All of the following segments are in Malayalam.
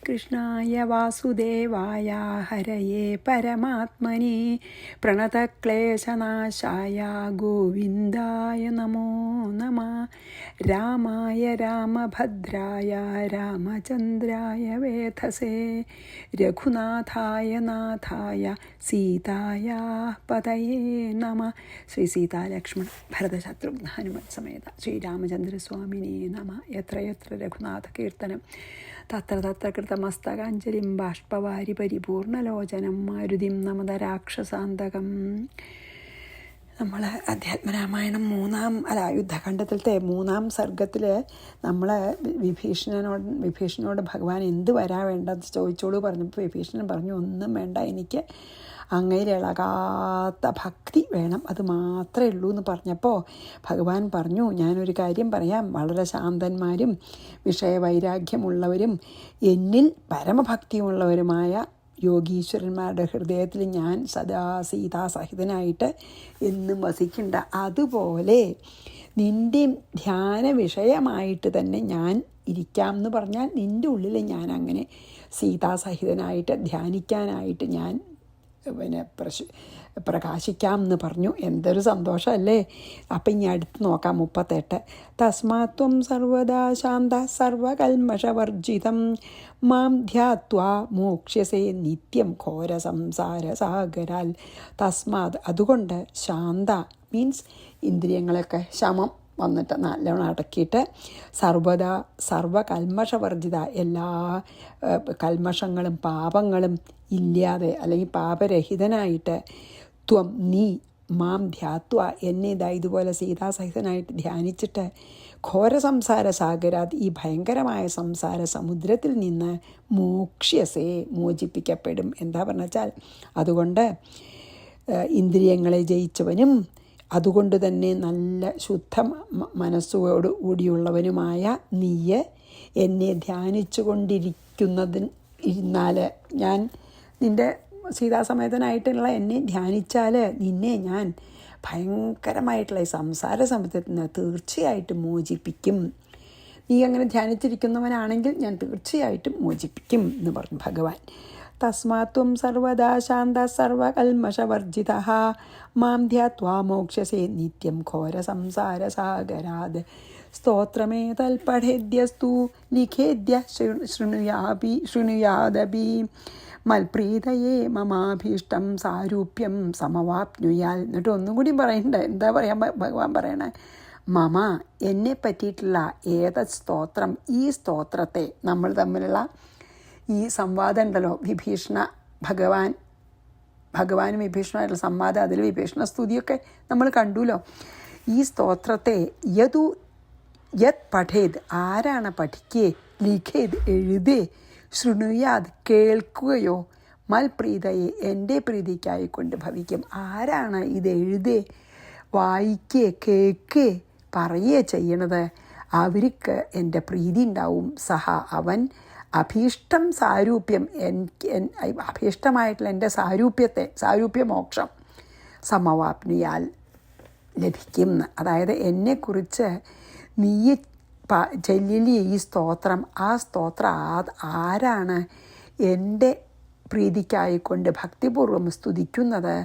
കൃഷ്ണായ വാസുദേവായ ഹരയേ പരമാത്മനി പ്രണതക്ലേശനാശായ ഗോവിന്ദായ നമോ നമഃ. രാമായ രാമഭദ്രായ രാമചന്ദ്രായ വേധസേ രഘുനാഥായ നാഥായ സീതായ പതയേ നമഃ. ശ്രീ സീതാലക്ഷ്മണ ഭരതശത്രുഘ്ന ഹനുമത് സമേത ശ്രീരാമചന്ദ്രസ്വാമിനേ നമഃ. യത്ര യത്ര രഘുനാഥ കീർത്തനം തത്ര തത്ര കൃതമസ്തകാഞ്ജലിം ബാഷ്പവാരി പരിപൂർണലോചനം മാരുതിം നമത രാക്ഷസാന്തകം. നമ്മൾ അധ്യാത്മരാമായണം യുദ്ധഖണ്ഡത്തിലത്തെ 3-ാം സർഗത്തിൽ നമ്മൾ വിഭീഷണനോട് ഭഗവാൻ എന്ത് വേണ്ടത് ചോദിച്ചോളൂ പറഞ്ഞപ്പോൾ വിഭീഷണൻ പറഞ്ഞു, ഒന്നും വേണ്ട, എനിക്ക് അങ്ങയിലിളകാത്ത ഭക്തി വേണം, അത് മാത്രമേ ഉള്ളൂ എന്ന് പറഞ്ഞപ്പോൾ ഭഗവാൻ പറഞ്ഞു, ഞാനൊരു കാര്യം പറയാം. വളരെ ശാന്തന്മാരും വിഷയവൈരാഗ്യമുള്ളവരും എന്നിൽ പരമഭക്തിയുള്ളവരുമായ യോഗീശ്വരന്മാരുടെ ഹൃദയത്തിൽ ഞാൻ സദാ സീതാസഹിതനായിട്ട് എന്നും വസിക്കണ്ട. അതുപോലെ നിൻ്റെ ധ്യാന വിഷയമായിട്ട് തന്നെ ഞാൻ ഇരിക്കാം എന്ന് പറഞ്ഞാൽ നിൻ്റെ ഉള്ളിൽ ഞാൻ അങ്ങനെ സീതാസഹിതനായിട്ട് ധ്യാനിക്കാനായിട്ട് ഞാൻ പ്രകാശിക്കാം എന്ന് പറഞ്ഞു. എന്തൊരു സന്തോഷമല്ലേ. അപ്പം ഇനി അടുത്ത് നോക്കാം 38. തസ്മാത്വം സർവദാ ശാന്ത സർവകൽമഷവർജിതം മാം ധ്യാത്വാ മോക്ഷ്യസേ നിത്യം ഘോര സംസാര സാഗരാൽ. തസ്മാത് അതുകൊണ്ട്, ശാന്ത മീൻസ് ഇന്ദ്രിയങ്ങളൊക്കെ ശമം വന്നിട്ട് നല്ലോണം അടക്കിയിട്ട് സർവദാ സർവകൽമഷവർജിത എല്ലാ കൽമഷങ്ങളും പാപങ്ങളും ഇല്ലാതെ അല്ലെങ്കിൽ പാപരഹിതനായിട്ട് ത്വം നീ മാം ധ്യാത്വ എന്നെ ഇതുപോലെ സീതാസഹിതനായിട്ട് ധ്യാനിച്ചിട്ട് ഘോര സംസാര സാഗരാത് ഈ ഭയങ്കരമായ സംസാര സമുദ്രത്തിൽ നിന്ന് മോക്ഷ്യസേ മോചിപ്പിക്കപ്പെടും. എന്താ പറഞ്ഞാൽ അതുകൊണ്ട് ഇന്ദ്രിയങ്ങളെ ജയിച്ചവനും അതുകൊണ്ട് തന്നെ നല്ല ശുദ്ധ മനസ്സോട് കൂടിയുള്ളവനുമായ നീയ് എന്നെ ധ്യാനിച്ചു കൊണ്ടിരിക്കുന്നതിരുന്നാൽ ഞാൻ നിൻ്റെ സീതാസമേതനായിട്ടുള്ള എന്നെ ധ്യാനിച്ചാൽ നിന്നെ ഞാൻ ഭയങ്കരമായിട്ടുള്ള ഈ സംസാര സമുദ്രത്തിൽ നിന്ന് തീർച്ചയായിട്ടും മോചിപ്പിക്കും. നീ അങ്ങനെ ധ്യാനിച്ചിരിക്കുന്നവനാണെങ്കിൽ ഞാൻ തീർച്ചയായിട്ടും മോചിപ്പിക്കും എന്ന് പറഞ്ഞു ഭഗവാൻ. തസ്മാത്വം സർവദാ ശാന്ത സർവകൽമഷവർജിതഃ മാം ധ്യാത്വാ മോക്ഷ്യസേ നിത്യം ഘോര സംസാര സാഗരാത്. സ്തോത്രമേതൽപഠേദ്യസ്തു ലിഖേദ്യ ശൃണുയാദപി മൽപ്രീതയേ മമാഭീഷ്ടം സാരൂപ്യം സമവാപ്നുയാൽ. എന്നിട്ട് ഒന്നും കൂടി പറയണ്ട. എന്താ പറയാൻ ഭഗവാൻ പറയണേ? മമ എന്നെ പറ്റിയിട്ടുള്ള ഏതത് സ്തോത്രം, ഈ സ്തോത്രത്തെ നമ്മൾ തമ്മിലുള്ള ഈ സംവാദം ഉണ്ടല്ലോ, ഭഗവാനും വിഭീഷണമായിട്ടുള്ള സംവാദം, അതിൽ വിഭീഷണ സ്തുതിയൊക്കെ നമ്മൾ കണ്ടുല്ലോ. ഈ സ്തോത്രത്തെ യത് പഠേത് ആരാണ് പഠിക്കേ, ലിഖേത് എഴുതേ, ശൃണുയാത് കേൾക്കുകയോ, മൽപ്രീതയെ എൻ്റെ പ്രീതിക്കായിക്കൊണ്ട് ഭവിക്കും. ആരാണ് ഇത് എഴുതേ, വായിക്കേ, കേൾക്കേ, പറയേ ചെയ്യണത്, അവർക്ക് എൻ്റെ പ്രീതി ഉണ്ടാവും. സഹ അവൻ അഭീഷ്ടം സാരൂപ്യം അഭീഷ്ടമായിട്ടുള്ള എൻ്റെ സാരൂപ്യമോക്ഷം സമവാപ്നിയാൽ ലഭിക്കും. അതായത് എന്നെക്കുറിച്ച് നീ ചൊല്ലിയ ഈ സ്തോത്രം, ആ സ്തോത്രം ആരാണ് എൻ്റെ പ്രീതിക്കായിക്കൊണ്ട് ഭക്തിപൂർവ്വം സ്തുതിക്കുന്നത്,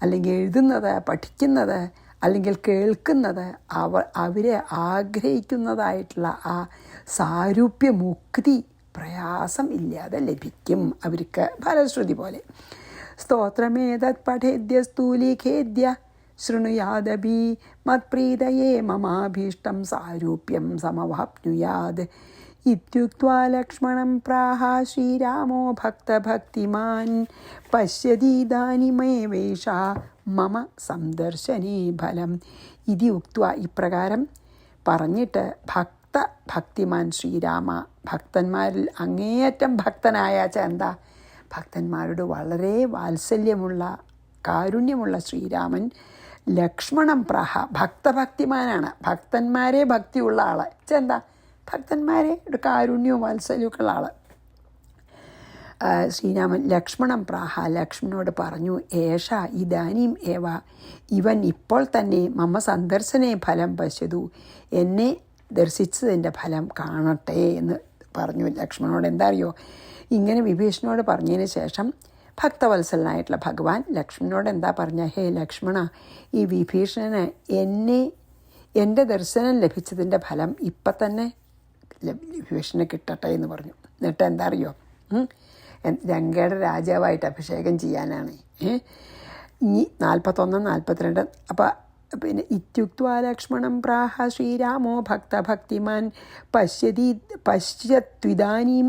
അല്ലെങ്കിൽ എഴുതുന്നത്, പഠിക്കുന്നത്, അല്ലെങ്കിൽ കേൾക്കുന്നത്, അവരെ ആഗ്രഹിക്കുന്നതായിട്ടുള്ള ആ സാരൂപ്യമുക്തി പ്രയാസം ഇല്ലാതെ ലഭിക്കും അവർക്ക്. ഫലശ്രുതി പോലെ സ്തോത്രമേതത് പഠേദ്യസ്തു ലിഖേദ്യ ശൃണുയാദപി മത്പ്രീതയേ മമാഭീഷ്ടം സാരൂപ്യം സമവാപ്നുയാത്. ഇത്യുക്ത്വാ ലക്ഷ്മണം പ്രാഹ ശ്രീരാമോ ഭക്തഭക്തിമാൻ പശ്യതീദാനിമേവേഷ മമ സന്ദർശനേ ഫലം. ഇതി ഉക്ത്വ ഇപ്രകാരം പറഞ്ഞിട്ട് ഭക്തിമാൻ ശ്രീരാമ, ഭക്തന്മാരിൽ അങ്ങേയറ്റം ഭക്തനായ എന്താ, ഭക്തന്മാരോട് വളരെ വാത്സല്യമുള്ള കാരുണ്യമുള്ള ശ്രീരാമൻ ലക്ഷ്മണം പ്രാഹ ഭക്തഭക്തിമാനാണ്, ഭക്തന്മാരെ ഭക്തിയുള്ള ആൾ. എന്താ, ഭക്തന്മാരെ ഒരു കാരുണ്യവും വാത്സല്യമൊക്കെ ഉള്ള ആൾ. ശ്രീരാമൻ ലക്ഷ്മണം പ്രാഹ ലക്ഷ്മണനോട് പറഞ്ഞു, ഏഷ ഇദാനീം ഏവ ഇവൻ ഇപ്പോൾ തന്നെ മമ സന്ദർശനേ ഫലം പശ്യതു എന്നെ ദർശിച്ചതിൻ്റെ ഫലം കാണട്ടെ എന്ന് പറഞ്ഞു ലക്ഷ്മണനോട്. എന്താ അറിയോ, ഇങ്ങനെ വിഭീഷണനോട് പറഞ്ഞതിന് ശേഷം ഭക്തവത്സലനായിട്ടുള്ള ഭഗവാൻ ലക്ഷ്മണനോട് എന്താ പറഞ്ഞ, ഹേ ലക്ഷ്മണ, ഈ വിഭീഷണന് എൻ്റെ ദർശനം ലഭിച്ചതിൻ്റെ ഫലം ഇപ്പം തന്നെ വിഭീഷണന് കിട്ടട്ടെ എന്ന് പറഞ്ഞു. എന്നിട്ട് എന്താ അറിയോ, ലങ്കയുടെ രാജാവായിട്ട് അഭിഷേകം ചെയ്യാനാണ്. ഇനി 41, 42. അപ്പം പിന്നെ ഇത്യുക്ത്വാ ലക്ഷ്മണം പ്രാഹ ശ്രീരാമോ ഭക്തഭക്തിമാൻ പശ്യത്വിദാനീം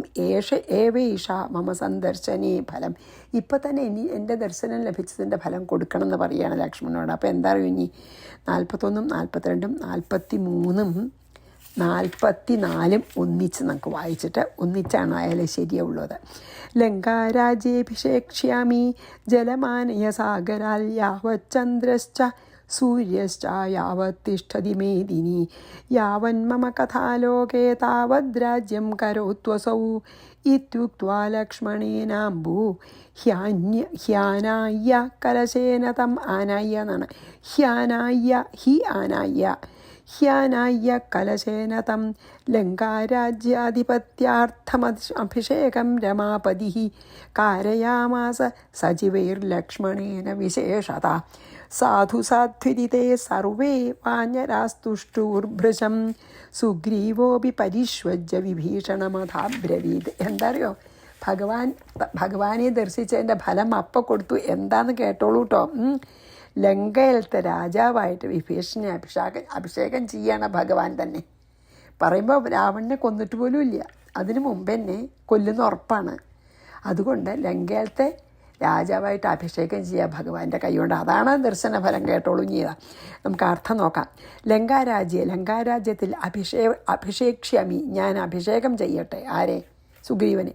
ഏവേഷ മമ സന്ദർശനേ ഫലം. ഇപ്പം തന്നെ എൻ്റെ ദർശനം ലഭിച്ചതിൻ്റെ ഫലം കൊടുക്കണം എന്ന് പറയുകയാണ് ലക്ഷ്മണനോട്. അപ്പോൾ എന്താ അറിയും, ഇനി 41, 42, 43, 44 ഒന്നിച്ച് നമുക്ക് വായിച്ചിട്ട് ഒന്നിച്ചാണ് ആയാലും ശരിയുള്ളത്. ലങ്കാരാജ്യേഭിഷേക്ഷ്യാമി ജലമാനയ സാഗരാൽ യാവച്ചന്ദ്രശ്ച സൂര്യശ്ച യാവത്തിഷ്ഠതി മേദിനി യാവന്മമ കഥാലോകേ താവദ്രാജ്യം കരോത്വസൗ ഇത്യുക്ത്വാ ലക്ഷ്മണേനാംബു ഹ്യാനായ്യ കലശേന തം ആനായ്യ എന്നാണ്. ഹ്യാനായ്യ കലശേന തം ലങ്കാരാജ്യാധിപത്യാർത്ഥമഭിഷേകം രമാപതി കാരയാമാസ സജീവൈർലക്ഷ്മണേന വിശേഷത. സാധുസാധ്വിരിതേ സർവേ വാനരാസ്തുഷ്ടൂർഭൃശം സുഗ്രീവോപി പരിഷ്വജ്യ വിഭീഷണമഥാബ്രവീത്. എന്താ അറിയോ, ഭഗവാനെ ദർശിച്ചതിൻ്റെ ഫലം അപ്പം കൊടുത്തു. എന്താന്ന് കേട്ടോളൂ കേട്ടോ. ലങ്കയിലത്തെ രാജാവായിട്ട് വിഭീഷണനെ അഭിഷേകം ചെയ്യാണ് ഭഗവാൻ തന്നെ. പറയുമ്പോൾ രാവണനെ കൊന്നിട്ട് പോലും ഇല്ല, അതിനു മുമ്പ് തന്നെ കൊല്ലുന്ന ഉറപ്പാണ്. അതുകൊണ്ട് ലങ്കയിലത്തെ രാജാവായിട്ട് അഭിഷേകം ചെയ്യുക ഭഗവാന്റെ കൈകൊണ്ട്. അതാണ് ദർശനഫലം. കേട്ടോളൂ ചെയ്താൽ നമുക്ക് അർത്ഥം നോക്കാം. ലങ്കാരാജ്യത്തിൽ അഭിഷേക്ഷ്യാമി, ഞാൻ അഭിഷേകം ചെയ്യട്ടെ. ആരെ? സുഗ്രീവനെ.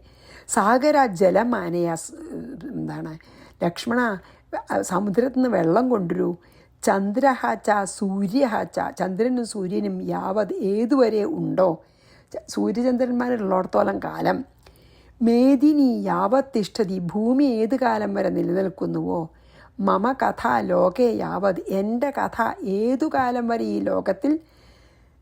സാഗര ജലം ആനയ, എന്താണ് ലക്ഷ്മണ, സമുദ്രത്തിൽ നിന്ന് വെള്ളം കൊണ്ടുവരൂ. ചന്ദ്രഹാച്ച സൂര്യഹാച്ച, ചന്ദ്രനും സൂര്യനും യാവത് ഏതുവരെ ഉണ്ടോ, സൂര്യചന്ദ്രന്മാരുള്ളിടത്തോളം കാലം. മേദിനി യാവത്തിഷ്ഠതി, ഭൂമി ഏത് കാലം വരെ നിലനിൽക്കുന്നുവോ. മമ കഥ ലോകേ യാവത്, എൻ്റെ കഥ ഏതു കാലം വരെ ഈ ലോകത്തിൽ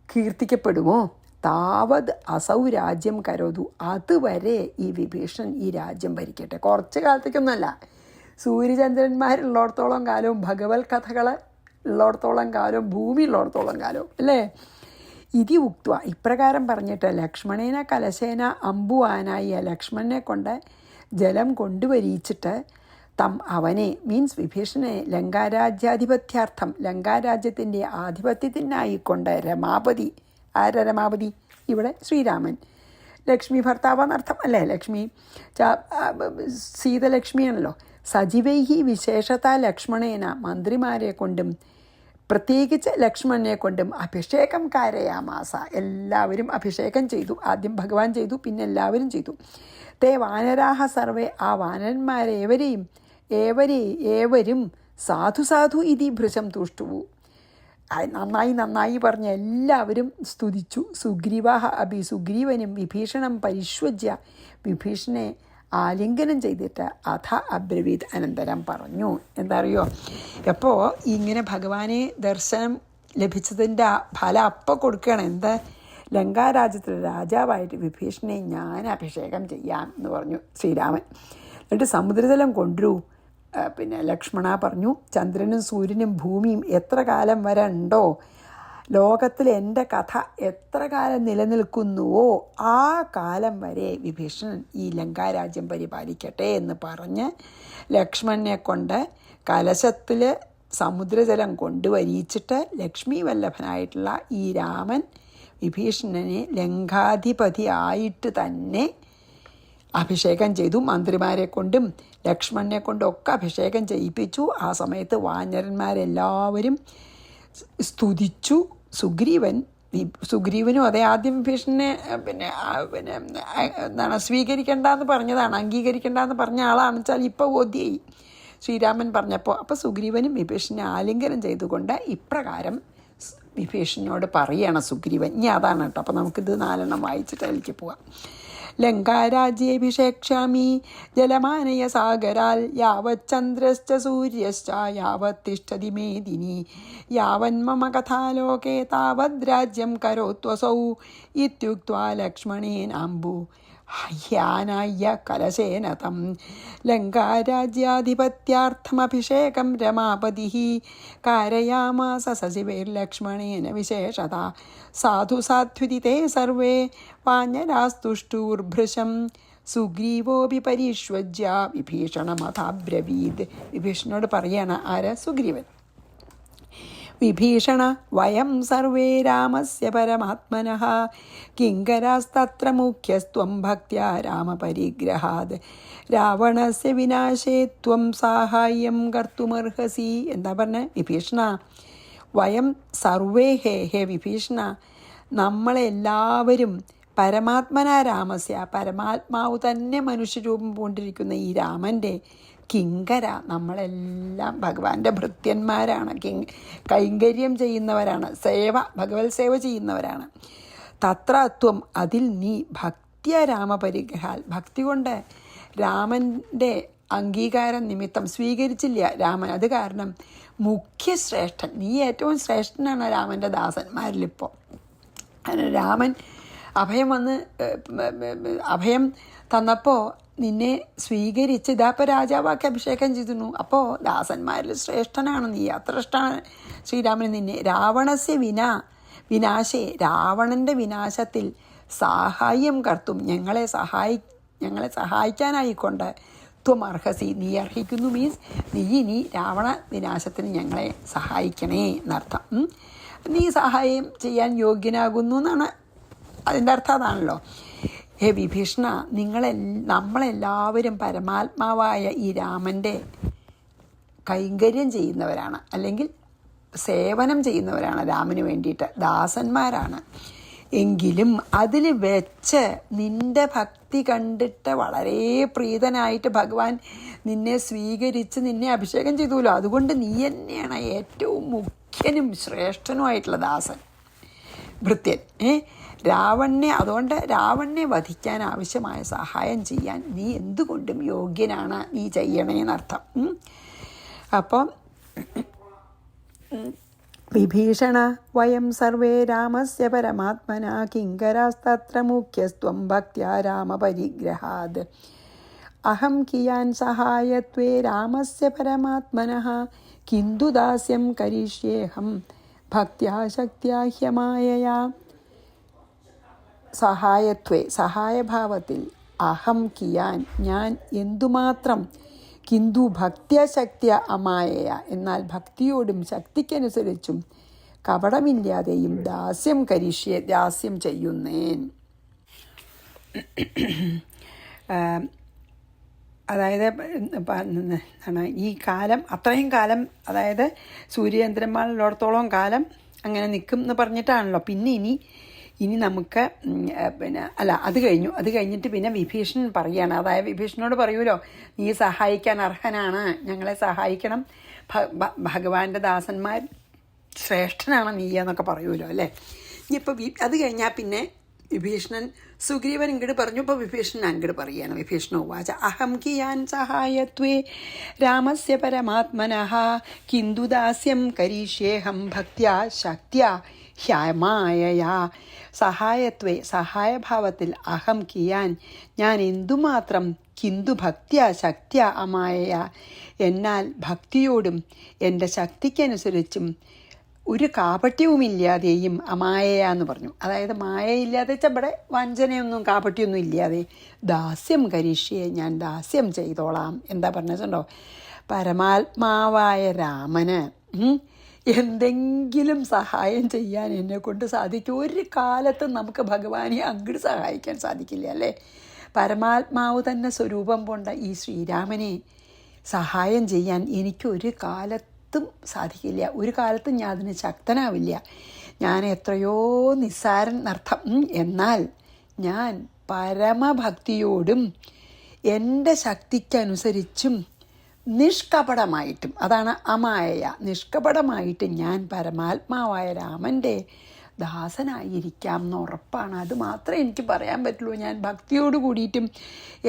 കീർത്തിക്കപ്പെടുമോ. താവത് അസൗ രാജ്യം കരോതു, അതുവരെ ഈ വിഭീഷണൻ ഈ രാജ്യം ഭരിക്കട്ടെ. കുറച്ച് കാലത്തേക്കൊന്നുമല്ല, സൂര്യചന്ദ്രന്മാരുള്ളിടത്തോളം കാലവും ഭഗവത് കഥകൾ ഉള്ളിടത്തോളം കാലവും ഭൂമി ഉള്ളിടത്തോളം കാലവും അല്ലേ. ഇതി ഉക്ത്വ, ഇപ്രകാരം പറഞ്ഞിട്ട് ലക്ഷ്മണേന കലശേന അമ്പുവാനായ, ലക്ഷ്മണനെ കൊണ്ട് ജലം കൊണ്ടുവരിച്ചിട്ട് തം അവനെ, മീൻസ് വിഭീഷണനെ, ലങ്കാരാജ്യാധിപത്യാർത്ഥം, ലങ്കാരാജ്യത്തിൻ്റെ ആധിപത്യത്തിനായിക്കൊണ്ട് രമാപതി. ആരാ രമാപതി? ഇവിടെ ശ്രീരാമൻ. ലക്ഷ്മി ഭർത്താവെന്നർത്ഥം അല്ലേ. ലക്ഷ്മി സീതലക്ഷ്മിയാണല്ലോ. സജീവൈഹി വിശേഷത ലക്ഷ്മണേന, മന്ത്രിമാരെ കൊണ്ടും പ്രത്യേകിച്ച് ലക്ഷ്മണനെ കൊണ്ടും അഭിഷേകം കാരയാമാസ, എല്ലാവരും അഭിഷേകം ചെയ്തു. ആദ്യം ഭഗവാൻ ചെയ്തു, പിന്നെ എല്ലാവരും ചെയ്തു. തേ വാനരാഹ സർവേ, ആ വാനന്മാരേവരും സാധു ഇതി ഭൃശം തുഷ്ടുവു, നന്നായി പറഞ്ഞ എല്ലാവരും സ്തുതിച്ചു. സുഗ്രീവാഹ അഭി, സുഗ്രീവനും വിഭീഷണം പരിഷ്വജ്യ, വിഭീഷണനെ ആലിംഗനം ചെയ്തിട്ട് അഥ അബ്രവീത്, അനന്തരം പറഞ്ഞു. എന്താ അറിയോ, അപ്പോൾ ഇങ്ങനെ ഭഗവാനെ ദർശനം ലഭിച്ചതിൻ്റെ ഫലം അപ്പം കൊടുക്കുകയാണ്. എന്താ, ലങ്കാരാജ്യത്തിലെ രാജാവായിട്ട് വിഭീഷണനെ ഞാൻ അഭിഷേകം ചെയ്യാം എന്ന് പറഞ്ഞു ശ്രീരാമൻ. എന്നിട്ട് സമുദ്രജലം കൊണ്ടുവരൂ. പിന്നെ ലക്ഷ്മണ പറഞ്ഞു, ചന്ദ്രനും സൂര്യനും ഭൂമിയും എത്ര കാലം വരെ ഉണ്ടോ, ലോകത്തിൽ എൻ്റെ കഥ എത്ര കാലം നിലനിൽക്കുന്നുവോ ആ കാലം വരെ വിഭീഷണൻ ഈ ലങ്കാരാജ്യം പരിപാലിക്കട്ടെ എന്ന് പറഞ്ഞ് ലക്ഷ്മണനെ കൊണ്ട് കലശത്തിൽ സമുദ്രജലം കൊണ്ടുവരിച്ചിട്ട് ലക്ഷ്മി വല്ലഭനായിട്ടുള്ള ഈ രാമൻ വിഭീഷണനെ ലങ്കാധിപതി ആയിട്ട് തന്നെ അഭിഷേകം ചെയ്തു. മന്ത്രിമാരെ കൊണ്ടും ലക്ഷ്മണനെ കൊണ്ടും ഒക്കെ അഭിഷേകം ചെയ്യിപ്പിച്ചു. ആ സമയത്ത് വാനരന്മാരെല്ലാവരും സ്തുതിച്ചു. സുഗ്രീവനും അതേ ആദ്യം വിഭീഷണനെ പിന്നെ എന്താണ് സ്വീകരിക്കേണ്ടെന്ന് പറഞ്ഞതാണ്, അംഗീകരിക്കേണ്ടെന്ന് പറഞ്ഞ ആളാണെന്ന് വെച്ചാൽ ഇപ്പോൾ ബോധ്യമായി ശ്രീരാമൻ പറഞ്ഞപ്പോൾ. അപ്പോൾ സുഗ്രീവനും വിഭീഷണനെ ആലിംഗനം ചെയ്തുകൊണ്ട് ഇപ്രകാരം വിഭീഷണനോട് പറയണം സുഗ്രീവൻ. ഇനി അതാണ് കേട്ടോ. അപ്പോൾ നമുക്കിത് 4 വായിച്ചിട്ട് അതിലേക്ക് പോവാം. ലങ്കാരാജ്യേഭിഷേക്ഷ്യാമി ജലമാനയ സാഗരാൽ യാവച്ചന്ദ്രശ്ച സൂര്യശ്ച യാവത് തിഷ്ഠതി മേദിനി യാവന്മമ കഥാലോകേ താവദ് രാജ്യം കരോത്വസൗ ഇത്യുക്ത്വാ ലക്ഷ്മണേനാംബു ഹ്യാനായ്യ കലശേന തം ലങ്കാരാജ്യാധിപത്യാർത്ഥമഭിഷേകം രമാപതിഃ കാരയാമാസ സചിവൈർലക്ഷ്മണേന വിശേഷത സാധു സാധ്വിതി തേ സർവേ വാനരാസ്തുഷ്ടൂർഭൃശം സുഗ്രീവോപി പരിഷ്വജ്യ വിഭീഷണമഥാബ്രവീത്. വിഭീഷണോട് പറയാണ് ആര്? സുഗ്രീവൻ. വിഭീഷണ വയം സർവേ രാമസ്യ പരമാത്മനഃ കിങ്കരാസ്തത്ര മുഖ്യസ്ത്വം ഭക്ത്യാ രാമപരിഗ്രഹാത് രാവണസ്യ വിനാശേ ത്വം സാഹായ്യം കർത്തുമർഹസി. എന്താ പറഞ്ഞ? വിഭീഷണ വയം സർവേ ഹേ വിഭീഷണ, നമ്മളെല്ലാവരും പരമാത്മനാ രാമസ്യ, പരമാത്മാവ് തന്നെ മനുഷ്യരൂപം പൂണ്ടിരിക്കുന്ന ഈ രാമൻ്റെ കിങ്കര, നമ്മളെല്ലാം ഭഗവാന്റെ ഭൃത്യന്മാരാണ്, കൈങ്കര്യം ചെയ്യുന്നവരാണ്, ഭഗവത് സേവ ചെയ്യുന്നവരാണ്. തത്രത്വം, അതിൽ നീ ഭക്തിയ രാമപരിഗ്രഹാൽ, ഭക്തി കൊണ്ട് രാമൻ്റെ അംഗീകാരം നിമിത്തം സ്വീകരിച്ചില്ല രാമൻ. അത് കാരണം മുഖ്യശ്രേഷ്ഠൻ, നീ ഏറ്റവും ശ്രേഷ്ഠനാണ് രാമൻ്റെ ദാസന്മാരിലിപ്പോൾ. അങ്ങനെ രാമൻ അഭയം തന്നപ്പോൾ നിന്നെ സ്വീകരിച്ച് ഇതാപ്പോൾ രാജാവാക്കി അഭിഷേകം ചെയ്തിരുന്നു. അപ്പോൾ ദാസന്മാരിൽ ശ്രേഷ്ഠനാണ് നീ, അത്ര ഇഷ്ടമാണ് ശ്രീരാമന് നിന്നെ. രാവണസ്യ വിനാശേ, രാവണൻ്റെ വിനാശത്തിൽ സാഹായ്യം കർത്തും, ഞങ്ങളെ സഹായിക്കാനായിക്കൊണ്ട് ത്വം അർഹസി, നീ അർഹിക്കുന്നു. മീൻസ് നീ ഇനി രാവണ വിനാശത്തിന് ഞങ്ങളെ സഹായിക്കണേ എന്നർത്ഥം. നീ സഹായം ചെയ്യാൻ യോഗ്യനാകുന്നു എന്നാണ് അതിൻ്റെ അർത്ഥം. അതാണല്ലോ. ഹേ വിഭീഷണ, നമ്മളെല്ലാവരും പരമാത്മാവായ ഈ രാമൻ്റെ കൈങ്കര്യം ചെയ്യുന്നവരാണ്, അല്ലെങ്കിൽ സേവനം ചെയ്യുന്നവരാണ്. രാമന് വേണ്ടിയിട്ട് ദാസന്മാരാണ്. എങ്കിലും അതിൽ വെച്ച് നിൻ്റെ ഭക്തി കണ്ടിട്ട് വളരെ പ്രീതനായിട്ട് ഭഗവാൻ നിന്നെ സ്വീകരിച്ച് നിന്നെ അഭിഷേകം ചെയ്തുല്ലോ. അതുകൊണ്ട് നീ തന്നെയാണ് ഏറ്റവും മുഖ്യനും ശ്രേഷ്ഠനുമായിട്ടുള്ള ദാസൻ, ഭൃത്യൻ. അതുകൊണ്ട് രാവണനെ വധിക്കാൻ ആവശ്യമായ സഹായം ചെയ്യാൻ നീ എന്തുകൊണ്ടും യോഗ്യനാണ്, നീ ചെയ്യണേന്നർത്ഥം. അപ്പം വിഭീഷണ വയം സർവേ രാമസ്യ പരമാത്മനാ കിങ്കരാസ്തത്ര മുഖ്യസ്ത്വം ഭക്ത്യാ രാമപരിഗ്രഹാത് അഹം കിയാൻ സഹായത്വേ രാമസ്യ പരമാത്മനഃ കിന്തു ദാസ്യം കരിഷ്യേഹം ഭക്ത്യാ ശക്ത്യാ ഹ്യമായയാ. സഹായഭാവത്തിൽ അഹം കിയാൻ, ഞാൻ എന്തുമാത്രം, കിന്തു ഭക്ത്യ ശക്തിയ അമായയ, എന്നാൽ ഭക്തിയോടും ശക്തിക്കനുസരിച്ചും കപടമില്ലാതെയും ദാസ്യം ചെയ്യുന്നേൻ. അതായത് ഈ കാലം, അത്രയും കാലം, അതായത് സൂര്യചന്ദ്രന്മാരുള്ളിടത്തോളം കാലം അങ്ങനെ നിൽക്കും എന്ന് പറഞ്ഞിട്ടാണല്ലോ. പിന്നെ ഇനി നമുക്ക് അത് കഴിഞ്ഞിട്ട് പിന്നെ വിഭീഷണൻ പറയുകയാണ്. അതായത് വിഭീഷണനോട് പറയൂലോ, നീ സഹായിക്കാൻ അർഹനാണ്, ഞങ്ങളെ സഹായിക്കണം, ഭഗവാന്റെ ദാസന്മാർ ശ്രേഷ്ഠനാണ് നീ എന്നൊക്കെ പറയൂലോ അല്ലേ. ഇനിയിപ്പോൾ അത് കഴിഞ്ഞാൽ പിന്നെ വിഭീഷണൻ സുഗ്രീവൻ ഇങ്ങോട്ട് പറഞ്ഞു. ഇപ്പോൾ വിഭീഷണൻ അങ്ങോട്ട് പറയുകയാണ്. വിഭീഷണ ഉവാച അഹം കിയാൻ സഹായത്വേ രാമസ്യ പരമാത്മനഃ കിന്തു ദാസ്യം കരീഷ്യേഹം ഭക്ത്യാ ശക്ത്യാ ഹ്യമായയാ. സഹായഭാവത്തിൽ അഹം കിയാൻ, ഞാൻ എന്തുമാത്രം, കിന്തു ഭക്ത്യാ ശക്ത്യാ അമായയ, എന്നാൽ ഭക്തിയോടും എൻ്റെ ശക്തിക്കനുസരിച്ചും ഒരു കാപട്യവുമില്ലാതെയും അമായയ എന്ന് പറഞ്ഞു. അതായത് മായയില്ലാതെ ഇവിടെ വഞ്ചനയൊന്നും കാപട്യമൊന്നും ഇല്ലാതെ ദാസ്യം കരിഷ്യെ, ഞാൻ ദാസ്യം ചെയ്തോളാം. എന്താ പറഞ്ഞിട്ടുണ്ടോ, പരമാത്മാവായ രാമന് എന്തെങ്കിലും സഹായം ചെയ്യാൻ എന്നെക്കൊണ്ട് സാധിക്കും. ഒരു കാലത്തും നമുക്ക് ഭഗവാനെ അങ്ങോട്ട് സഹായിക്കാൻ സാധിക്കില്ല അല്ലേ. പരമാത്മാവ് തന്നെ സ്വരൂപം കൊണ്ട ഈ ശ്രീരാമനെ സഹായം ചെയ്യാൻ എനിക്കൊരു കാലത്തും സാധിക്കില്ല. ഒരു കാലത്തും ഞാൻ അതിന് ശക്തനാവില്ല. ഞാൻ എത്രയോ നിസ്സാരൻ എന്നർത്ഥം. എന്നാൽ ഞാൻ പരമഭക്തിയോടും എൻ്റെ ശക്തിക്കനുസരിച്ചും നിഷ്കപടമായിട്ടും, അതാണ് അമായ, നിഷ്കപടമായിട്ട് ഞാൻ പരമാത്മാവായ രാമൻ്റെ ദാസനായിരിക്കാം എന്ന് ഉറപ്പാണ്. അത് മാത്രമേ എനിക്ക് പറയാൻ പറ്റുള്ളൂ. ഞാൻ ഭക്തിയോട് കൂടിയിട്ടും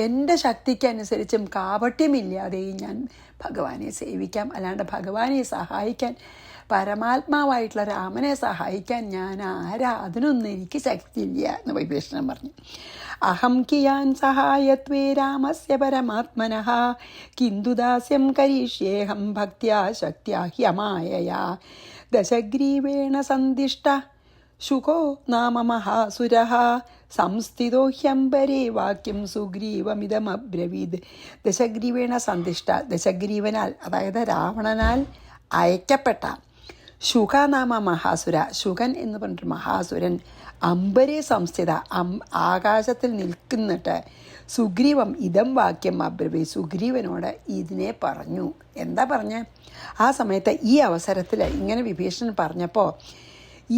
എൻ്റെ ശക്തിക്കനുസരിച്ചും കാപട്യമില്ലാതെയും ഞാൻ ഭഗവാനെ സേവിക്കാം. അല്ലാണ്ട് ഭഗവാനെ സഹായിക്കാൻ, പരമാത്മാവായിട്ടുള്ള രാമനെ സഹായിക്കാൻ ഞാൻ ആരാ? അതിനൊന്നും എനിക്ക് ശക്തിയില്ല എന്ന് വിഭീഷണൻ പറഞ്ഞു. അഹം കിയാൻ സഹായത്വേ രാമസ്യ പരമാത്മനഃ കിന്തു ദാസ്യം കരിഷ്യേഹം ഭക്ത്യാ ശക്ത്യാ ഹ്യമായയാ ദശഗ്രീവേണ സന്ദിഷ്ട ശുകോ നാമ മഹാസുരഃ സംസ്ഥിതോ ഹ്യംബരേ വാക്യം സുഗ്രീവമിതമബ്രവീത്. ദശഗ്രീവേണ സന്ദിഷ്ട, ദശഗ്രീവനാൽ അതായത് രാവണനാൽ അയക്കപ്പെട്ട ശുക നാമ മഹാസുര, ശുകൻ എന്ന് പറഞ്ഞിട്ട് മഹാസുരൻ അമ്പരേ സംസ്ഥിത, ആകാശത്തിൽ നിൽക്കുന്നിട്ട് സുഗ്രീവം ഇതം വാക്യം അബ്രവീ, സുഗ്രീവനോട് ഇതിനെ പറഞ്ഞു. എന്താ പറഞ്ഞ? ആ സമയത്ത് ഈ അവസരത്തിൽ ഇങ്ങനെ വിഭീഷണൻ പറഞ്ഞപ്പോൾ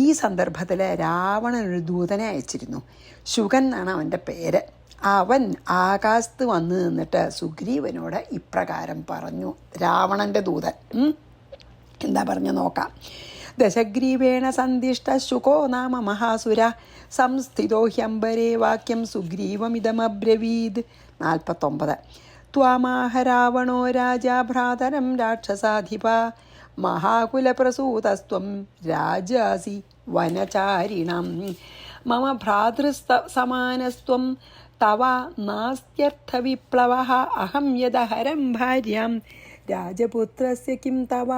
ഈ സന്ദർഭത്തിൽ രാവണൻ ഒരു ദൂതനെ അയച്ചിരുന്നു. ശുകൻ എന്നാണ് അവൻ്റെ പേര്. അവൻ ആകാശത്ത് വന്ന് നിന്നിട്ട് സുഗ്രീവനോട് ഇപ്രകാരം പറഞ്ഞു. രാവണൻ്റെ ദൂതൻ എന്താ പറഞ്ഞു നോക്കാം. ദശഗ്രീവേണ സന്ദിഷ്ട ശുകോ നാമ മഹാസുര സംസ്ഥിതോ ഹ്യംബരേ വാക്യം സുഗ്രീവമിതമബ്രവീത്. 49. ത്വാമാഹ രാവണോ രാജാ ഭ്രാതരം രാക്ഷസാധിപ മഹാകുലപ്രസൂതസ്ത്വം രാജാസി വനചാരിണം മമ ഭ്രാതൃസമാനസ്ത്വം തവ നാസ്ത്യർത്ഥവിപ്ലവഃ അഹം യദഹരം ഭാര്യാം രാജപുത്രസ്യ കിം തവ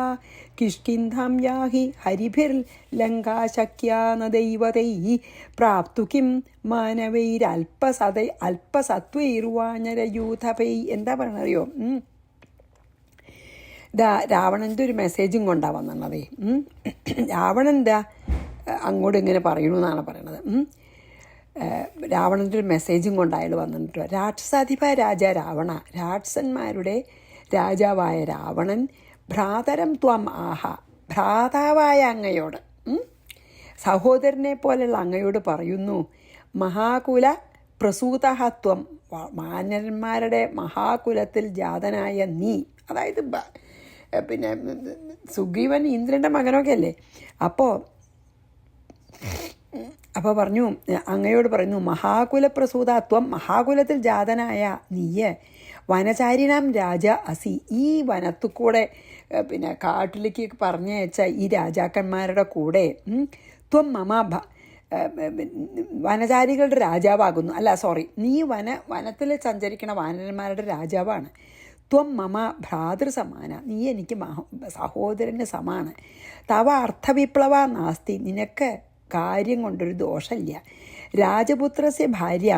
കിഷ്കിന്ധാം യാഹി ഹരിഭിർലങ്കാശക്യാ ന ദൈവതൈഃ പ്രാപ്തു കിം മാനവൈരൽപസത്വൈർവാനരയൂഥപൈ. എന്താ പറയണറിയോ? രാവണൻ്റെ ഒരു മെസ്സേജും കൊണ്ടാണ് വന്നത്. രാവണൻ എന്താ അങ്ങോട്ട് ഇങ്ങനെ പറയണമെന്നാണ് പറയണത്. രാവണൻ്റെ ഒരു മെസ്സേജും കൊണ്ടയാൾ വന്നിട്ട്, രാക്ഷസാധിപ രാജ രാവണ, രാക്ഷസന്മാരുടെ രാജാവായ രാവണൻ ഭ്രാതരം ത്വം ആഹ, ഭ്രാതാവായ അങ്ങയോട്, സഹോദരനെ പോലെയുള്ള അങ്ങയോട് പറയുന്നു, മഹാകുല പ്രസൂതഹത്വം, മാന്യന്മാരുടെ മഹാകുലത്തിൽ ജാതനായ നീ, അതായത് പിന്നെ സുഗ്രീവൻ ഇന്ദ്രൻ്റെ മകനൊക്കെ അല്ലേ. അപ്പോൾ പറഞ്ഞു, അങ്ങയോട് പറയുന്നു, മഹാകുലപ്രസൂതത്വം, മഹാകുലത്തിൽ ജാതനായ നീയ് വനചാരിനാം രാജ അസി, ഈ വനത്തു കൂടെ പിന്നെ കാട്ടിലേക്ക് പറഞ്ഞയച്ച ഈ രാജാക്കന്മാരുടെ കൂടെ ത്വം മമ വനചാരികളുടെ രാജാവാകുന്നു. അല്ല സോറി, നീ വനത്തിൽ സഞ്ചരിക്കണ വാനരന്മാരുടെ രാജാവാണ്. ത്വം മമ ഭ്രാതൃസമാന, നീ എനിക്ക് സഹോദരന് സമാണ്. തവ അർത്ഥവിപ്ലവ നാസ്തി, നിനക്ക് കാര്യം കൊണ്ടൊരു ദോഷമില്ല. രാജപുത്രസ്യ ഭാര്യ,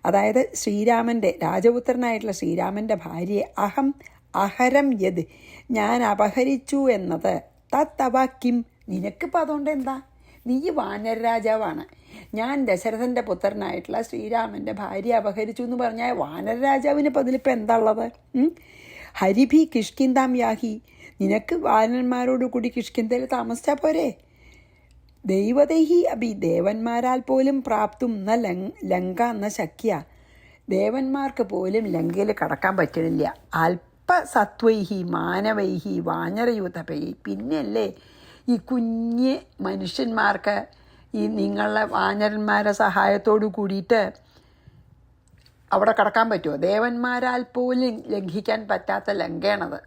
അതായത് ശ്രീരാമൻ്റെ, രാജപുത്രനായിട്ടുള്ള ശ്രീരാമൻ്റെ ഭാര്യയെ അഹം അഹരം യത്, ഞാൻ അപഹരിച്ചു എന്നത്, തവ കിം, നിനക്കിപ്പോൾ അതുകൊണ്ട് എന്താ? നീ വാനര രാജാവാണ്. ഞാൻ ദശരഥൻ്റെ പുത്രനായിട്ടുള്ള ശ്രീരാമൻ്റെ ഭാര്യ അപഹരിച്ചു എന്ന് പറഞ്ഞാൽ വാനര രാജാവിന് ഇപ്പോൾ അതിലിപ്പോൾ എന്താ ഉള്ളത്? ഹരിഭി കിഷ്കിന്താം യാഹി, നിനക്ക് വാനന്മാരോട് കൂടി കിഷ്കിന്തയിൽ താമസിച്ചാൽ പോരെ. ദൈവതൈഹി അഭി, ദേവന്മാരാൽ പോലും പ്രാപ്തും ന ലങ്ക ന ശക്യ, ദേവന്മാർക്ക് പോലും ലങ്കയിൽ കടക്കാൻ പറ്റണില്ല. അല്പസത്വൈഹി മാനവൈഹി വാനരയൂഥപൈ, പിന്നെയല്ലേ ഈ കുഞ്ഞ് മനുഷ്യന്മാർക്ക് ഈ നിങ്ങളുടെ വാനരന്മാരുടെ സഹായത്തോടു കൂടിയിട്ട് അവിടെ കടക്കാൻ പറ്റുമോ? ദേവന്മാരാൽ പോലും ലംഘിക്കാൻ പറ്റാത്ത ലങ്കയാണത്.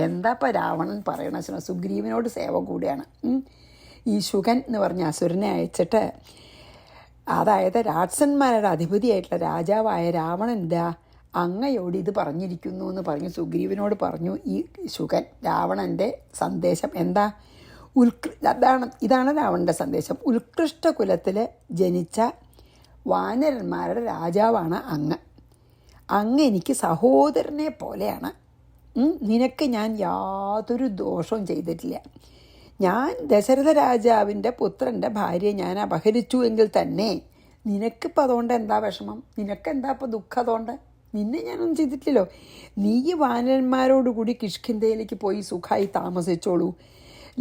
എന്താ ഇപ്പം രാവണൻ പറയണ? സുഗ്രീവനോട് സേവ കൂടിയാണ്. ഈ ശുകൻ എന്ന് പറഞ്ഞ അസുരനെ അയച്ചിട്ട്, അതായത് രാക്ഷസന്മാരുടെ അധിപതിയായിട്ടുള്ള രാജാവായ രാവണൻ എന്താ അങ്ങയോട് ഇത് പറഞ്ഞിരിക്കുന്നു എന്ന് പറഞ്ഞ് സുഗ്രീവനോട് പറഞ്ഞു. ഈ ശുകൻ രാവണൻ്റെ സന്ദേശം എന്താ? ഇതാണ് രാവണൻ്റെ സന്ദേശം. ഉത്കൃഷ്ട കുലത്തിൽ ജനിച്ച വാനരന്മാരുടെ രാജാവാണ് അങ്ങ്. അങ്ങ് എനിക്ക് സഹോദരനെ പോലെയാണ്. നിനക്ക് ഞാൻ യാതൊരു ദോഷവും ചെയ്തിട്ടില്ല. ഞാൻ ദശരഥ രാജാവിൻ്റെ പുത്രൻ്റെ ഭാര്യയെ ഞാൻ അപഹരിച്ചു എങ്കിൽ തന്നെ നിനക്കിപ്പോൾ അതുകൊണ്ട് എന്താ വിഷമം? നിനക്കെന്താ ഇപ്പോൾ ദുഃഖം? അതുകൊണ്ട് നിന്നെ ഞാനൊന്നും ചെയ്തിട്ടില്ലല്ലോ. നീ വാനരന്മാരോടുകൂടി കിഷ്കിന്ധയിലേക്ക് പോയി സുഖമായി താമസിച്ചോളൂ.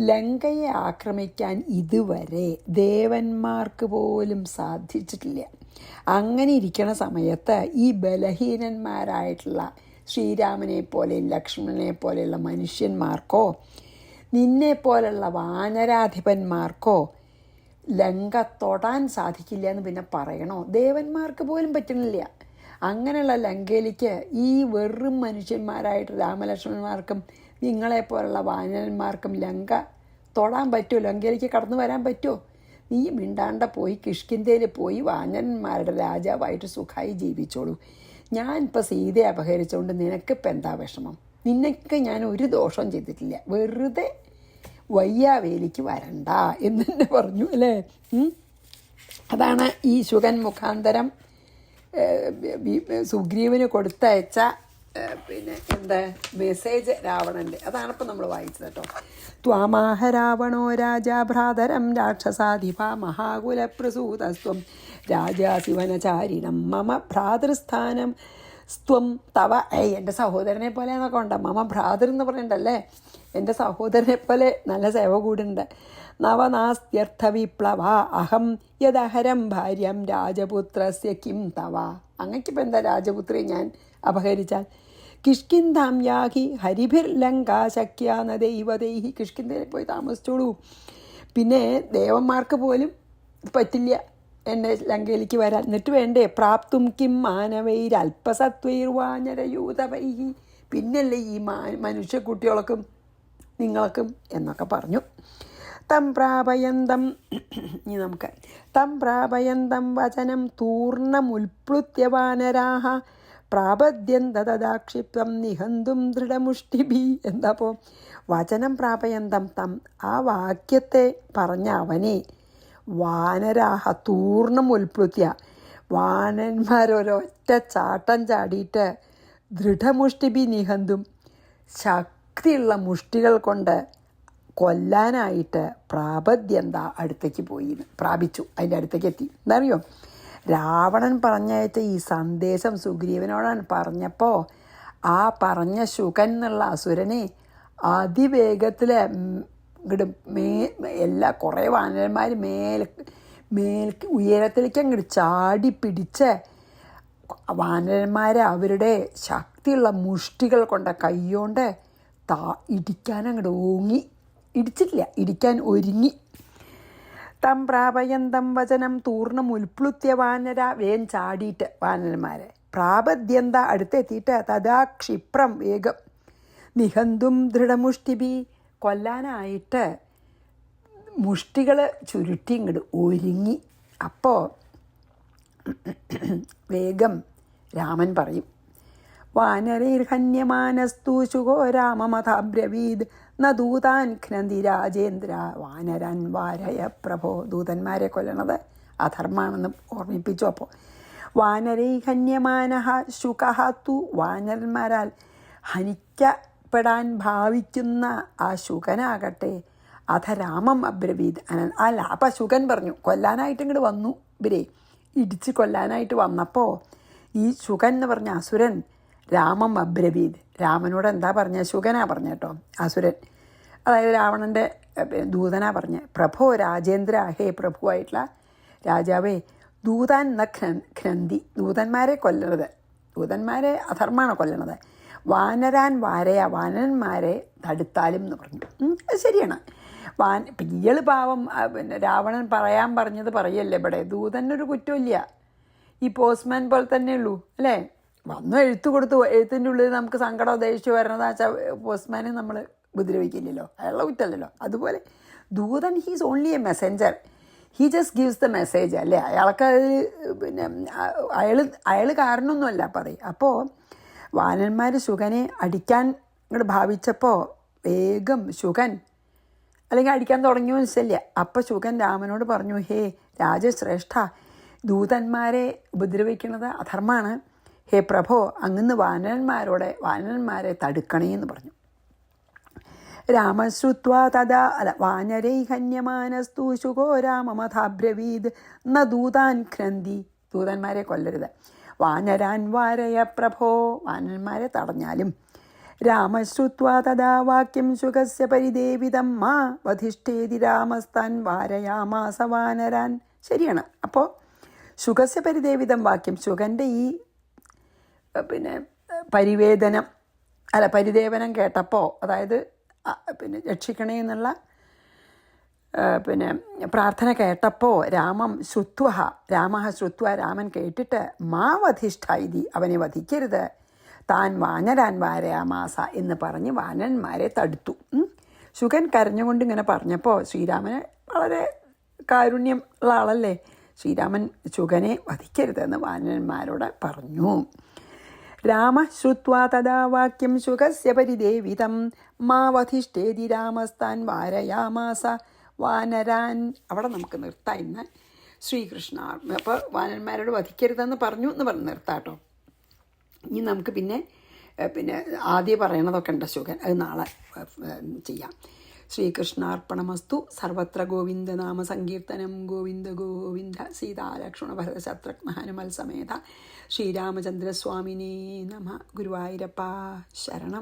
ലങ്കയെ ആക്രമിക്കാൻ ഇതുവരെ ദേവന്മാർക്ക് പോലും സാധിച്ചിട്ടില്ല. അങ്ങനെ ഇരിക്കണ സമയത്ത് ഈ ബലഹീനന്മാരായിട്ടുള്ള ശ്രീരാമനെ പോലെയും ലക്ഷ്മണനെ പോലെയുള്ള മനുഷ്യന്മാർക്കോ നിന്നെപ്പോലുള്ള വാനരാധിപന്മാർക്കോ ലങ്ക തൊടാൻ സാധിക്കില്ല എന്ന് പിന്നെ പറയണോ? ദേവന്മാർക്ക് പോലും പറ്റുന്നില്ല. അങ്ങനെയുള്ള ലങ്കയിലേക്ക് ഈ വെറും മനുഷ്യന്മാരായിട്ട് രാമലക്ഷ്മണന്മാർക്കും നിങ്ങളെപ്പോലുള്ള വാനരന്മാർക്കും ലങ്ക തൊടാൻ പറ്റുമോ? ലങ്കയിലേക്ക് കടന്നു വരാൻ പറ്റുമോ? നീ മിണ്ടാണ്ട പോയി കിഷ്കിന്ധയിൽ പോയി വാനരന്മാരുടെ രാജാവായിട്ട് സുഖമായി ജീവിച്ചോളൂ. ഞാനിപ്പോൾ സീതയെ അപഹരിച്ചുകൊണ്ട് നിനക്കിപ്പോൾ എന്താ വിഷമം? നിനക്ക് ഞാൻ ഒരു ദോഷവും ചെയ്തിട്ടില്ല, വെറുതെ വയ്യാവേലിക്ക് വരണ്ട എന്ന് തന്നെ പറഞ്ഞു അല്ലേ. അതാണ് ഈ ശുകൻ മുഖാന്തരം സുഗ്രീവന് കൊടുത്തയച്ച എന്താ മെസ്സേജ് രാവണൻ്റെ. അതാണിപ്പോൾ നമ്മൾ വായിച്ചത് കേട്ടോ. ത്വാമാഹ രാവണോ രാജാ ഭ്രാതരം രാക്ഷസാധിപ മഹാകുലപ്രസൂതസ്ത്വം രാജാസിവനചാരിണം മമ ഭ്രാതൃസ്ഥാനം സ്ത്വം തവ. എൻ്റെ സഹോദരനെ പോലെ എന്നൊക്കെ ഉണ്ട്. മമ ഭ്രാതൃ എന്ന് പറയണ്ടല്ലേ, എൻ്റെ സഹോദരനെ പോലെ നല്ല സേവ കൂടുണ്ട്. നവനാസ്ത്യർത്ഥ വിപ്ലവ അഹം യദഹരം ഭാര്യം രാജപുത്രസ്യ കിം തവ. അങ്ങക്കിപ്പോൾ എന്താ രാജപുത്രിയെ ഞാൻ അപഹരിച്ചാൽ? കിഷ്കിന്ധാം യാഹി ഹരിഭിർലങ്കാ ശക്യാന ദൈവതൈഹി. കിഷ്കിന്ധയിൽ പോയി താമസിച്ചോളൂ. പിന്നെ ദേവന്മാർക്ക് പോലും പറ്റില്ല എന്നെ ലങ്കയിലേക്ക് വരാൻ. എന്നിട്ട് വേണ്ടേ പ്രാപ്തും കിം മാനവൈരൽപസത്വൈർവാനരയൂതവൈഹി. പിന്നല്ലേ ഈ മനുഷ്യക്കുട്ടികൾക്കും നിങ്ങൾക്കും എന്നൊക്കെ പറഞ്ഞു. തം പ്രാപയന്തം ഇനി നമുക്ക് തം പ്രാപയന്തം വചനം തൂർണമുൽപ്ലുത്യ വാനരാഹ പ്രാപദ്യന്തദാക്ഷിപ്തം നിഹന്തും ദൃഢമുഷ്ടിഭി. എന്താപ്പോൾ വചനം പ്രാപയന്തം തം, ആ വാക്യത്തെ പറഞ്ഞ അവനെ വാനരാഹ തൂർണം ഉൽപ്ലുത്യ, വാനന്മാരൊരൊറ്റ ചാട്ടം ചാടിയിട്ട് ദൃഢമുഷ്ടിഭി നിഹന്തും, ശക്തിയുള്ള മുഷ്ടികൾ കൊണ്ട് കൊല്ലാനായിട്ട് പ്രാപദ്യന്ത അടുത്തേക്ക് പോയി, പ്രാപിച്ചു, അതിൻ്റെ അടുത്തേക്ക് എത്തി. എന്താ അറിയോ? രാവണൻ പറഞ്ഞയച്ച ഈ സന്ദേശം സുഗ്രീവനോടാണ് പറഞ്ഞപ്പോൾ ആ പറഞ്ഞ ശുകൻ എന്നുള്ള അസുരനെ അതിവേഗത്തിൽ ഇങ്ങോട്ട് എല്ലാ കുറേ വാനരന്മാർ ഉയരത്തിലേക്ക് അങ്ങോട്ട് ചാടി പിടിച്ച് വാനരന്മാരെ അവരുടെ ശക്തിയുള്ള മുഷ്ടികൾ കൊണ്ട് കൈകൊണ്ട് ഇടിക്കാൻ അങ്ങോട്ട് ഓങ്ങി, ഇടിച്ചിട്ടില്ല, ഇടിക്കാൻ ഒരുങ്ങി. തം പ്രാപയന്തം വചനം തൂർണം ഉൽപ്ലുത്യ വാനര, വേഗം ചാടിയിട്ട് വാനരന്മാരെ പ്രാപദ്യന്ത അടുത്തെത്തിയിട്ട് തഥാ ക്ഷിപ്രം വേഗം നിഹന്തും ദൃഢമുഷ്ടിഭി കൊല്ലാനായിട്ട് മുഷ്ടികൾ ചുരുട്ടി ഇങ്ങോട്ട് ഒരുങ്ങി. അപ്പോൾ വേഗം രാമൻ പറയും, വാനരൈർഹന്യമാനസ്തു ശുകോ രാമമഥാബ്രവീദ് ന ദൂതാൻ ഘ്നന്തി രാജേന്ദ്ര വാനരാൻ വാരയ പ്രഭോ. ദൂതന്മാരെ കൊല്ലണത് അധർമാണെന്ന് ഓർമ്മിപ്പിച്ചു. അപ്പോൾ വാനരൈഹന്യമാനഃ ശുകഃ തു, വാനരന്മാരാൽ ഹനിക്കപ്പെടാൻ ഭാവിക്കുന്ന ആ ശുകനാകട്ടെ അധ രാമം അബ്രവീദ് അല്ല. അപ്പം ശുകൻ പറഞ്ഞു കൊല്ലാനായിട്ട് ഇങ്ങോട്ട് വന്നു, ഇവരെ ഇടിച്ച് കൊല്ലാനായിട്ട് വന്നപ്പോൾ ഈ ശുകൻ എന്ന് പറഞ്ഞ അസുരൻ രാമം അബ്രവീദ്, രാമനോട് എന്താ പറഞ്ഞ? ശുകനാ പറഞ്ഞ കേട്ടോ, അസുരൻ, അതായത് രാവണൻ്റെ ദൂതനാ പറഞ്ഞ. പ്രഭോ രാജേന്ദ്ര, ഹേ പ്രഭുവായിട്ടുള്ള രാജാവേ, ദൂതാൻ ന ഘ്നന്തി, ദൂതന്മാരെ കൊല്ലണത്, ദൂതന്മാരെ അധർമ്മാണ് കൊല്ലണത്. വാനരാൻ വാരയ, വാനരന്മാരെ തടുത്താലും എന്ന് പറഞ്ഞു. അത് ശരിയാണ്. ഇയാൾ പാവം പിന്നെ രാവണൻ പറയാൻ പറഞ്ഞത് പറയല്ലേ ഇവിടെ. ദൂതനൊരു കുറ്റമില്ല, ഈ പോസ്റ്റ്മാൻ പോലെ തന്നെ ഉള്ളൂ അല്ലേ. വന്നു എഴുത്ത് കൊടുത്തു, എഴുത്തിൻ്റെ ഉള്ളിൽ നമുക്ക് സങ്കടമോ ദേഷ്യമോ വരണതാ വെച്ചാൽ പോസ്റ്റ്മാനെ നമ്മൾ ഉപദ്രവിക്കില്ലല്ലോ, അയാളുടെ കുറ്റമല്ലല്ലോ. അതുപോലെ ദൂതൻ he's only A Messenger, he just gives the message അല്ലേ. അയാൾക്ക് പിന്നെ അയാൾ കാരണമൊന്നുമല്ല പറയും. അപ്പോൾ വാനന്മാർ ശുകനെ അടിക്കാൻ ഇങ്ങോട്ട് ഭാവിച്ചപ്പോൾ വേഗം ശുകൻ അല്ലെങ്കിൽ അടിക്കാൻ തുടങ്ങിയോ ശല്യ. അപ്പം ശുകൻ രാമനോട് പറഞ്ഞു, ഹേ രാജശ്രേഷ്ഠ, ദൂതന്മാരെ ഉപദ്രവിക്കുന്നത് അധർമ്മാണ്. ഹേ പ്രഭോ, അങ്ങ് വാനരന്മാരെ തടുക്കണേ എന്ന് പറഞ്ഞു. രാമശ്രുത്വാ തഥാ വാനരൈ ഹന്യമാനസ്തു ശുകോ രാമമഥാബ്രവീദ് ന ദൂതാൻ ഘ്നന്തി, ദൂതന്മാരെ കൊല്ലരുത്. വാനരാൻ വാരയ പ്രഭോ, വാനന്മാരെ തടഞ്ഞാലും. രാമശ്രുത്വാ തഥാ വാക്യം ശുകസ്യ പരിദേവിതം മാ വധിഷ്ഠേതി രാമസ്താൻ വാരയാമാസ വാനരാൻ. ശരിയാണ്. അപ്പോൾ ശുകസ്യ പരിദേവിതം വാക്യം, ശുകൻ്റെ ഈ പിന്നെ പരിദേവനം കേട്ടപ്പോൾ, അതായത് പിന്നെ രക്ഷിക്കണേ എന്നുള്ള പിന്നെ പ്രാർത്ഥന കേട്ടപ്പോൾ രാമ ശ്രുത്വ രാമൻ കേട്ടിട്ട് മാ വധിഷ്ഠ ഇതി അവനെ വധിക്കരുത്, താൻ വാനരാൻ വാരയാമാസ എന്ന് പറഞ്ഞ് വാനന്മാരെ തടുത്തു. ശുകൻ കരഞ്ഞുകൊണ്ട് ഇങ്ങനെ പറഞ്ഞപ്പോൾ ശ്രീരാമന് വളരെ കാരുണ്യം ഉള്ള ആളല്ലേ, ശ്രീരാമൻ ശുകനെ വധിക്കരുതെന്ന് വാനന്മാരോട് പറഞ്ഞു. രാമ ശ്രുത്വാ തഥാ വാക്യം ശുകസ്യ പരിദേവിതം മാ വധിഷ്ഠേതി രാമസ്താൻ വാരയാമാസ വാനരാൻ. അവിടെ നമുക്ക് നിർത്താം ഇന്ന്. ശ്രീകൃഷ്ണ. അപ്പോൾ വാനന്മാരോട് വധിക്കരുതെന്ന് പറഞ്ഞു എന്ന് പറഞ്ഞ് നിർത്താട്ടോ. ഇനി നമുക്ക് പിന്നെ ആദ്യം പറയണതൊക്കെ ഉണ്ട് ശുകൻ, അത് നാളെ ചെയ്യാം. ശ്രീകൃഷ്ണാർപ്പണമസ്തു. സർവത്ര ഗോവിന്ദനാമ സങ്കീർത്തനം. ഗോവിന്ദ ഗോവിന്ദ. സീതാലക്ഷ്മണ ഭരത ശത്രുഘ്ന ഹനുമൽ സമേത ശ്രീരാമചന്ദ്രസ്വാമിനേ നമഃ. ഗുരുവായൂരപ്പ ശരണം.